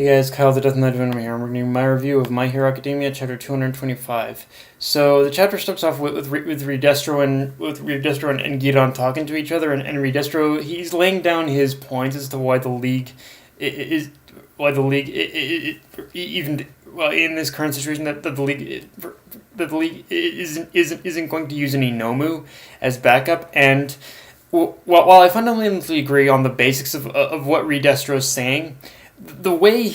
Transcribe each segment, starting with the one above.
Hey guys, Kyle the Death Knight Venom here. I'm reading my review of My Hero Academia, chapter 225. So the chapter starts off with Re-Destro and Gideon talking to each other, and Re-Destro, he's laying down his points as to why the league is even in this current situation that the league isn't going to use any Nomu as backup. And while I fundamentally agree on the basics of what Re-Destro is saying, the way,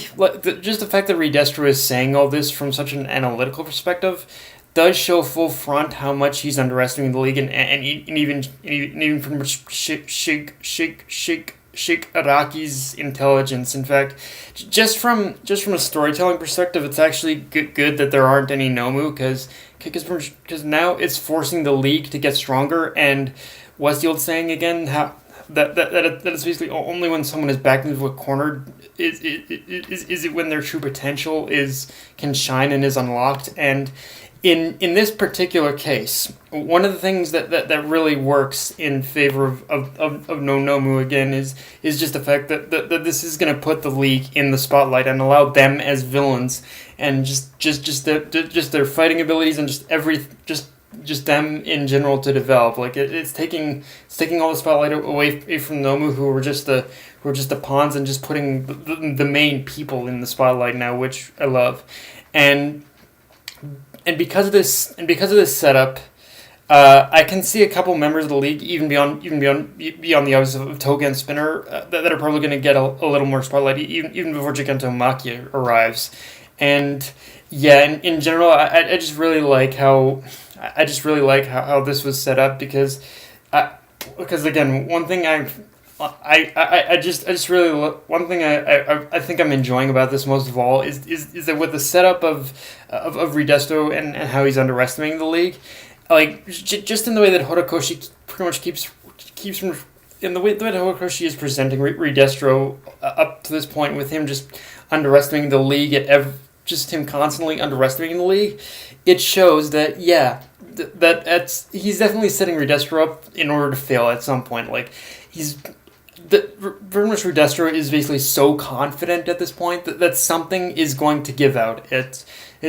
just the fact that Re-Destro is saying all this from such an analytical perspective does show full front how much he's underestimating the league, and even from Sheikh Araki's intelligence. In fact, just from a storytelling perspective, it's actually good that there aren't any Nomu, because now it's forcing the league to get stronger. And what's the old saying again? How that it's basically only when someone is backed into a corner is it when their true potential can shine and is unlocked. And in this particular case, one of the things that really works in favor of no Nomu again is just the fact that this is going to put the league in the spotlight and allow them as villains, and just their fighting abilities and just them in general to develop. Like it's taking all the spotlight away from Nomu, who were just the pawns, and just putting the main people in the spotlight now, which I love. And because of this setup, I can see a couple members of the league, even beyond the obvious of Toga and Spinner, that are probably going to get a little more spotlight even before Gigantomachia arrives. And yeah, in general, I just really like how this was set up, because again, one thing I think I'm enjoying about this most of all is that with the setup of Re-Destro and how he's underestimating the league, like just in the way that Horikoshi pretty much keeps from, in the way that Horikoshi is presenting Re-Destro up to this point, with him just underestimating the league just him constantly underestimating the league, it shows that he's definitely setting Re-Destro up in order to fail at some point. Like very much Re-Destro is basically so confident at this point that something is going to give out.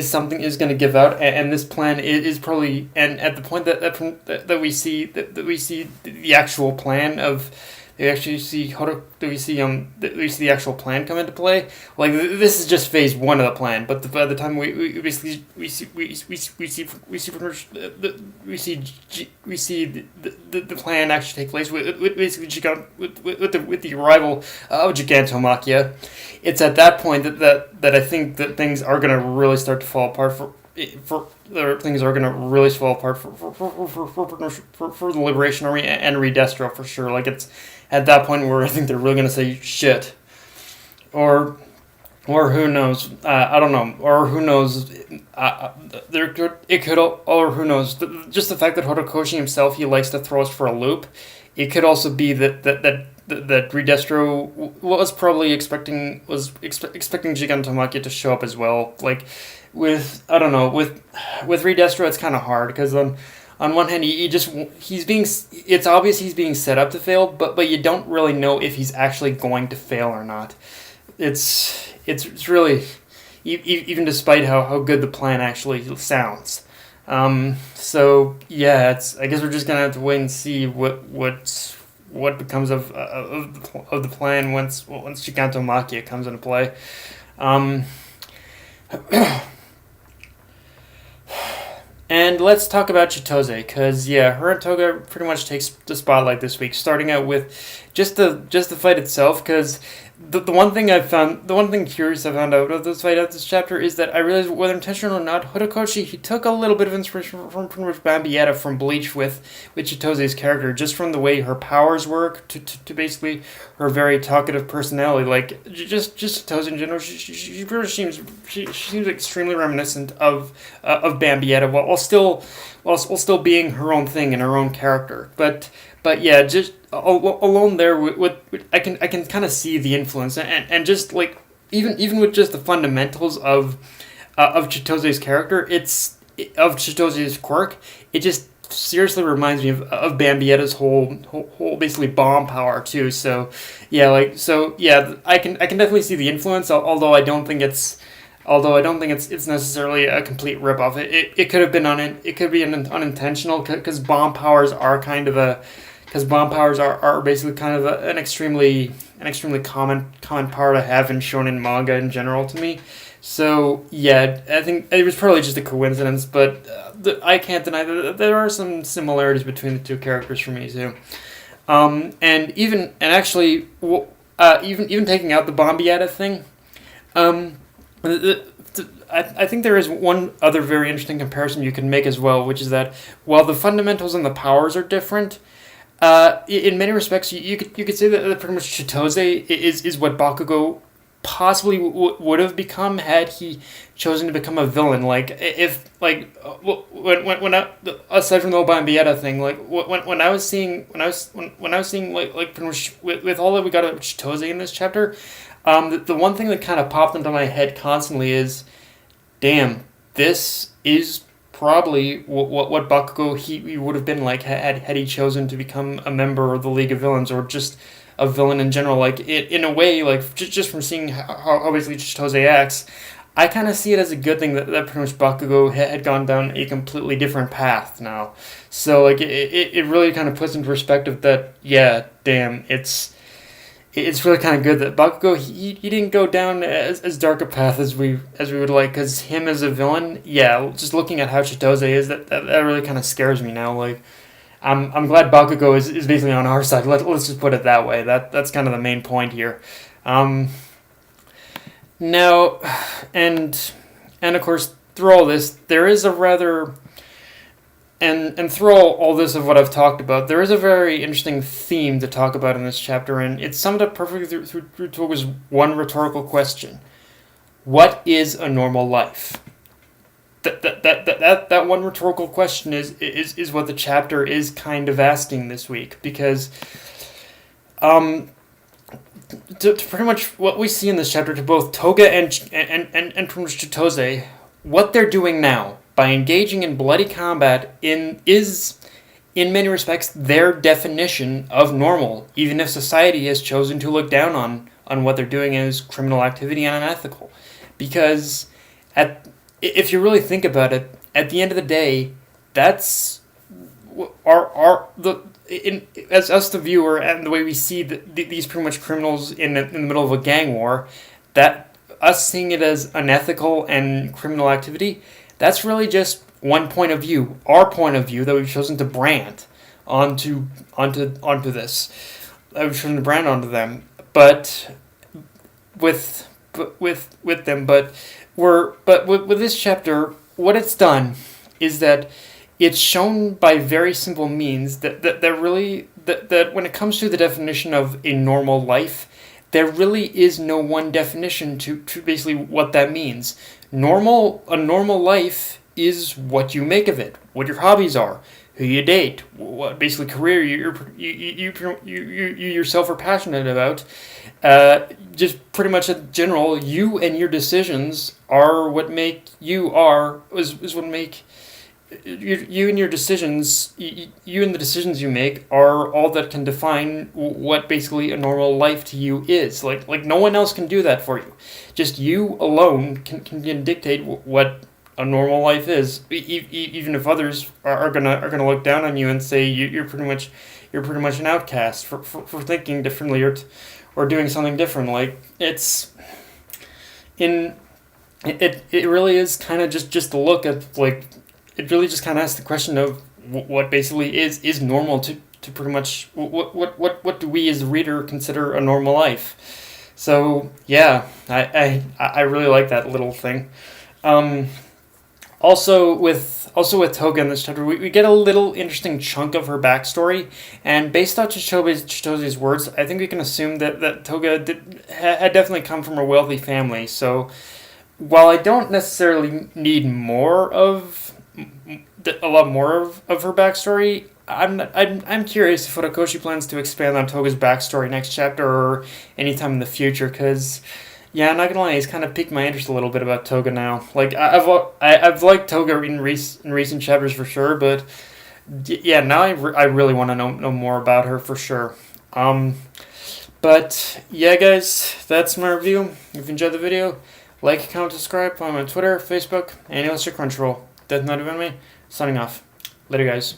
Something is going to give out, and this plan is probably, and at the point that we see the actual plan of. We see the actual plan come into play. Like this is just phase one of the plan, but by the time we see the plan actually take place with the arrival of Gigantomachia, it's at that point that I think that things are going to really start to fall apart for the Liberation Army and Re-Destro for sure. Like it's at that point where I think they're really gonna say shit, or who knows? I don't know, or who knows? Or who knows? Just the fact that Horikoshi himself, he likes to throw us for a loop. It could also be that Re-Destro was probably expecting Gigantomachia to show up as well. Like with Re-Destro, it's kind of hard, because on one hand, it's obvious he's being set up to fail, but you don't really know if he's actually going to fail or not. It's really, even despite how good the plan actually sounds. So yeah, I guess we're just gonna have to wait and see what becomes of the plan once Gigantomachia comes into play. And let's talk about Chitose, because her and Toga pretty much takes the spotlight this week, starting out with just the fight itself. Because the one thing curious I found out of this fight at this chapter is that I realized, whether intentional or not, Horikoshi, he took a little bit of inspiration from Bambietta from Bleach with Chitose's character, just from the way her powers work to basically her very talkative personality. Like just Chitose in general, she seems extremely reminiscent of Bambietta, while still being her own thing and her own character. But yeah, just alone there with I can kind of see the influence, and just like even with just the fundamentals of Chitose's character, of Chitose's quirk, it just seriously reminds me of Bambietta's whole basically bomb power too. So yeah, I can definitely see the influence. Although I don't think it's necessarily a complete ripoff. It could have been it could be unintentional because bomb powers are basically kind of an extremely common power to have in shonen manga in general to me. So yeah, I think it was probably just a coincidence, but I can't deny that there are some similarities between the two characters for me too. And actually, even taking out the Bombiata thing, um, I think there is one other very interesting comparison you can make as well, which is that while the fundamentals and the powers are different, in many respects, you could say that pretty much Chitose is what Bakugo possibly would have become had he chosen to become a villain. Like if like when I, aside from the Obambieta thing, like when I was seeing like pretty much with all that we got of Chitose in this chapter, the one thing that kind of popped into my head constantly is, damn, this is probably what Bakugo he would have been like had he chosen to become a member of the League of Villains or just a villain in general. Like in a way, like just from seeing how basically Chitose acts, I kind of see it as a good thing that pretty much Bakugo had gone down a completely different path now. So like it really kind of puts into perspective that yeah, damn, it's really kind of good that Bakugo he didn't go down as dark a path as we would like, because him as a villain, yeah, just looking at how Chitose is, that really kind of scares me now. Like I'm glad Bakugo is basically on our side. Let's just put it that way. That's kind of the main point here. Now, and of course through all this there is a rather and through all this of what I've talked about, there is a very interesting theme to talk about in this chapter, and it's summed up perfectly through Toga's one rhetorical question: what is a normal life? That one rhetorical question is what the chapter is kind of asking this week, because to pretty much what we see in this chapter, to both Toga and pretty much Chitose, what they're doing now by engaging in bloody combat is in many respects their definition of normal, even if society has chosen to look down on what they're doing as criminal activity and unethical. Because if you really think about it, at the end of the day, that's as us the viewer and the way we see these pretty much criminals in the middle of a gang war, that us seeing it as unethical and criminal activity, that's really just one point of view, our point of view that we've chosen to brand onto this. That we've chosen to brand onto them, but with them, but with this chapter, what it's done is that it's shown by very simple means that when it comes to the definition of a normal life, there really is no one definition to basically what that means. A normal life is what you make of it, what your hobbies are, who you date, what basically career you yourself are passionate about. Just pretty much in general, you and your decisions are what make you are is what make you and your decisions, you and the decisions you make are all that can define what basically a normal life to you is. Like no one else can do that for you. Just you alone can dictate what a normal life is. Even if others are gonna look down on you and say you're pretty much an outcast for thinking differently or doing something different. Like it really is kind of just a look at like. It really just kind of asks the question of what basically is normal to pretty much what do we as the reader consider a normal life. So yeah, I really like that little thing. Also with Toga in this chapter, we get a little interesting chunk of her backstory, and based on Chitose's words, I think we can assume that Toga had definitely come from a wealthy family. So while I don't necessarily need a lot more of her backstory, I'm curious if Funakoshi plans to expand on Toga's backstory next chapter or anytime in the future, because yeah, I'm not gonna lie, he's kind of piqued my interest a little bit about Toga now. Like I've liked Toga in recent chapters for sure, but Yeah, now I really want to know more about her for sure. But yeah, guys, that's my review. If you enjoyed the video, like, comment, subscribe. Follow me on Twitter, Facebook, and let's check Crunchyroll. Death Not Even Me. Signing off. Later, guys.